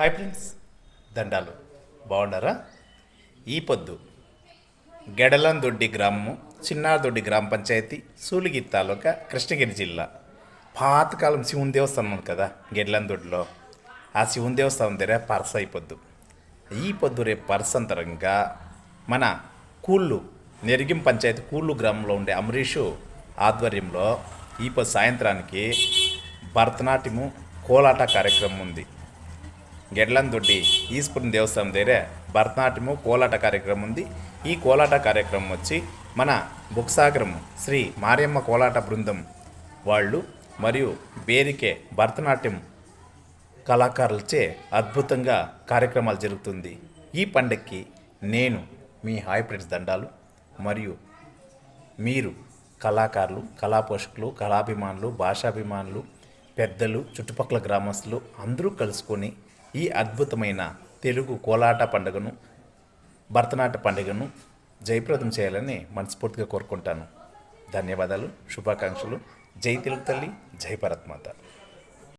Hi friends, దండాలు బాగున్నారా? ఈ పొద్దు గెడలందొడ్డి గ్రామము, చిన్నారదొడ్డి గ్రామ పంచాయతీ, సూలిగిరి తాలూకా, కృష్ణగిరి జిల్లా. పాతకాలం శివుని దేవస్థానం ఉంది కదా గెడలందొడ్డిలో, ఆ శివుని దేవస్థానం దగ్గర పరస అయిపోద్దు. ఈ పొద్దు రేపు పరసంతరంగా మన కూళ్ళు నెరిగిం పంచాయతీ కూళ్ళు గ్రామంలో ఉండే అమరీషు ఆధ్వర్యంలో ఈ పొద్దు సాయంత్రానికి భరతనాట్యము కోలాట కార్యక్రమం ఉంది. గెడ్లందొడ్డి ఈశ్వరుని దేవస్థానం దగ్గర భరతనాట్యము కోలాట కార్యక్రమం ఉంది. ఈ కోలాట కార్యక్రమం వచ్చి మన బుక్సాగరం శ్రీ మారియమ్మ కోలాట బృందం వాళ్ళు మరియు బేరికే భరతనాట్యం కళాకారులచే అద్భుతంగా కార్యక్రమాలు జరుగుతుంది. ఈ పండక్కి నేను మీ హాయ్ ఫ్రెండ్స్ దండాలు మరియు మీరు కళాకారులు, కళాపోషకులు, కళాభిమానులు, భాషాభిమానులు, పెద్దలు, చుట్టుపక్కల గ్రామస్తులు అందరూ కలుసుకొని ఈ అద్భుతమైన తెలుగు కోలాట పండుగను, భరతనాట్య పండుగను జయప్రదం చేయాలని మనస్ఫూర్తిగా కోరుకుంటాను. ధన్యవాదాలు, శుభాకాంక్షలు. జై తెలుగు తల్లి, జై భరత్ మాత.